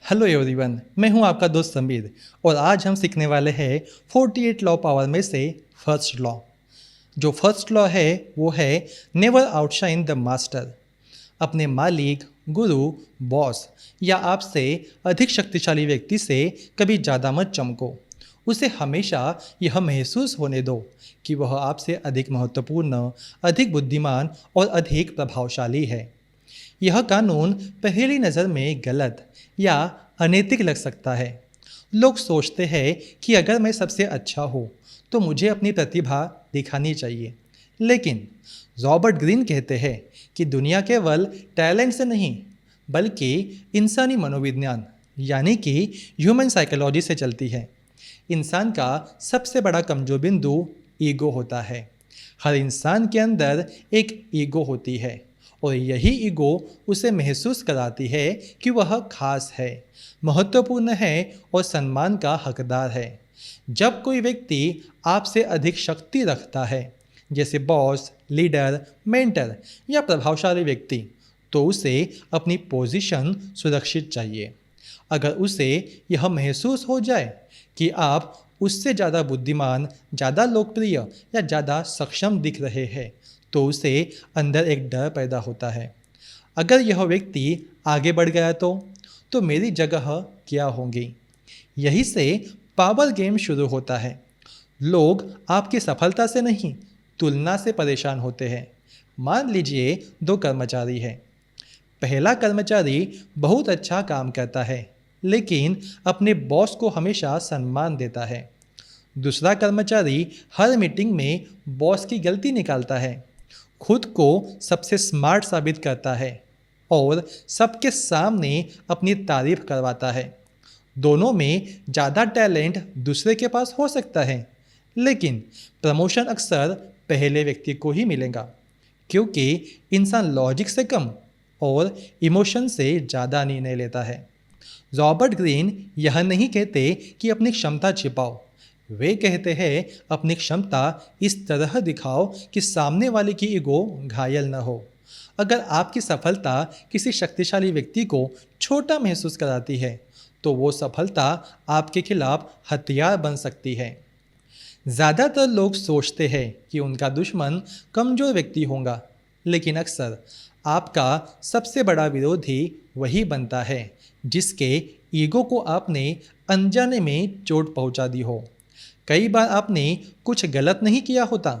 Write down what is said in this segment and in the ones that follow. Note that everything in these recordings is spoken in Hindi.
हेलो एवरीवन, मैं हूं आपका दोस्त समीर और आज हम सीखने वाले हैं 48 लॉ पावर में से फर्स्ट लॉ। जो फर्स्ट लॉ है वो है नेवर आउटशाइन द मास्टर। अपने मालिक, गुरु, बॉस या आपसे अधिक शक्तिशाली व्यक्ति से कभी ज़्यादा मत चमको। उसे हमेशा यह महसूस होने दो कि वह आपसे अधिक महत्वपूर्ण, अधिक बुद्धिमान और अधिक प्रभावशाली है। यह कानून पहली नज़र में गलत या अनैतिक लग सकता है। लोग सोचते हैं कि अगर मैं सबसे अच्छा हूँ तो मुझे अपनी प्रतिभा दिखानी चाहिए, लेकिन रॉबर्ट ग्रीन कहते हैं कि दुनिया केवल टैलेंट से नहीं बल्कि इंसानी मनोविज्ञान यानी कि ह्यूमन साइकोलॉजी से चलती है। इंसान का सबसे बड़ा कमजोर बिंदु ईगो होता है। हर इंसान के अंदर एक ईगो होती है और यही ईगो उसे महसूस कराती है कि वह खास है, महत्वपूर्ण है और सम्मान का हकदार है। जब कोई व्यक्ति आपसे अधिक शक्ति रखता है, जैसे बॉस, लीडर, मेंटर या प्रभावशाली व्यक्ति, तो उसे अपनी पोजीशन सुरक्षित चाहिए। अगर उसे यह महसूस हो जाए कि आप उससे ज़्यादा बुद्धिमान, ज़्यादा लोकप्रिय या ज़्यादा सक्षम दिख रहे हैं, तो उसे अंदर एक डर पैदा होता है। अगर यह व्यक्ति आगे बढ़ गया तो मेरी जगह क्या होगी? यही से पावर गेम शुरू होता है। लोग आपकी सफलता से नहीं, तुलना से परेशान होते हैं। मान लीजिए 2 कर्मचारी हैं। पहला कर्मचारी बहुत अच्छा काम करता है, लेकिन अपने बॉस को हमेशा सम्मान देता है। दूसरा कर्मचारी हर मीटिंग में बॉस की गलती निकालता है, खुद को सबसे स्मार्ट साबित करता है और सबके सामने अपनी तारीफ करवाता है। दोनों में ज़्यादा टैलेंट दूसरे के पास हो सकता है, लेकिन प्रमोशन अक्सर पहले व्यक्ति को ही मिलेगा, क्योंकि इंसान लॉजिक से कम और इमोशन से ज़्यादा निर्णय लेता है। रॉबर्ट ग्रीन यह नहीं कहते कि अपनी क्षमता छिपाओ, वे कहते हैं अपनी क्षमता इस तरह दिखाओ कि सामने वाले की ईगो घायल न हो। अगर आपकी सफलता किसी शक्तिशाली व्यक्ति को छोटा महसूस कराती है, तो वो सफलता आपके खिलाफ हथियार बन सकती है। ज़्यादातर लोग सोचते हैं कि उनका दुश्मन कमज़ोर व्यक्ति होगा, लेकिन अक्सर आपका सबसे बड़ा विरोधी वही बनता है जिसके ईगो को आपने अनजाने में चोट पहुंचा दी हो। कई बार आपने कुछ गलत नहीं किया होता,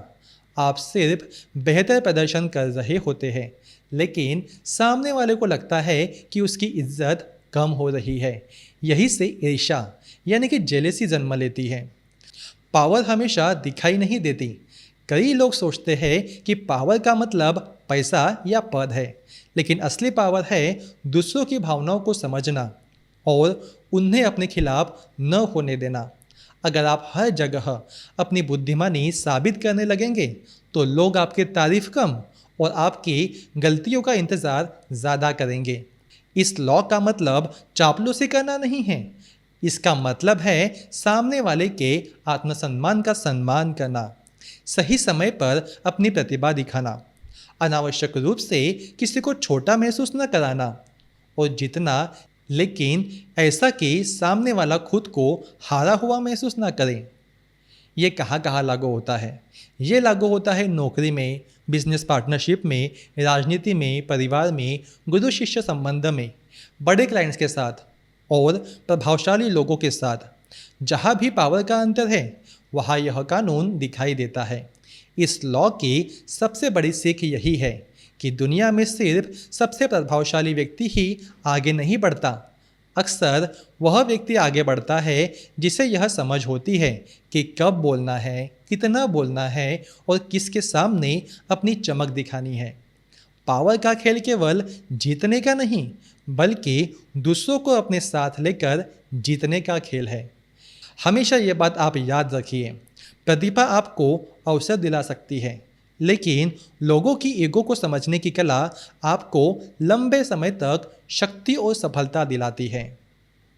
आप सिर्फ बेहतर प्रदर्शन कर रहे होते हैं, लेकिन सामने वाले को लगता है कि उसकी इज्जत कम हो रही है। यही से ईर्ष्या यानी कि जेलेसी जन्म लेती है। पावर हमेशा दिखाई नहीं देती। कई लोग सोचते हैं कि पावर का मतलब पैसा या पद है, लेकिन असली पावर है दूसरों की भावनाओं को समझना और उन्हें अपने खिलाफ न होने देना। अगर आप हर जगह अपनी बुद्धिमानी साबित करने लगेंगे, तो लोग आपकी तारीफ कम और आपकी गलतियों का इंतज़ार ज़्यादा करेंगे। इस लॉ का मतलब चापलूसी करना नहीं है। इसका मतलब है सामने वाले के आत्मसम्मान का सम्मान करना, सही समय पर अपनी प्रतिभा दिखाना, अनावश्यक रूप से किसी को छोटा महसूस न कराना और जीतना, लेकिन ऐसा कि सामने वाला खुद को हारा हुआ महसूस ना करे। ये कहाँ कहाँ लागू होता है? ये लागू होता है नौकरी में, बिजनेस पार्टनरशिप में, राजनीति में, परिवार में, गुरु शिष्य संबंध में, बड़े क्लाइंट्स के साथ और प्रभावशाली लोगों के साथ। जहाँ भी पावर का अंतर है, वहाँ यह कानून दिखाई देता है। इस लॉ की सबसे बड़ी सीख यही है कि दुनिया में सिर्फ सबसे प्रभावशाली व्यक्ति ही आगे नहीं बढ़ता। अक्सर वह व्यक्ति आगे बढ़ता है जिसे यह समझ होती है कि कब बोलना है, कितना बोलना है और किसके सामने अपनी चमक दिखानी है। पावर का खेल केवल जीतने का नहीं, बल्कि दूसरों को अपने साथ लेकर जीतने का खेल है। हमेशा ये बात आप याद रखिए, प्रतिभा आपको अवसर दिला सकती है, लेकिन लोगों की ईगो को समझने की कला आपको लंबे समय तक शक्ति और सफलता दिलाती है।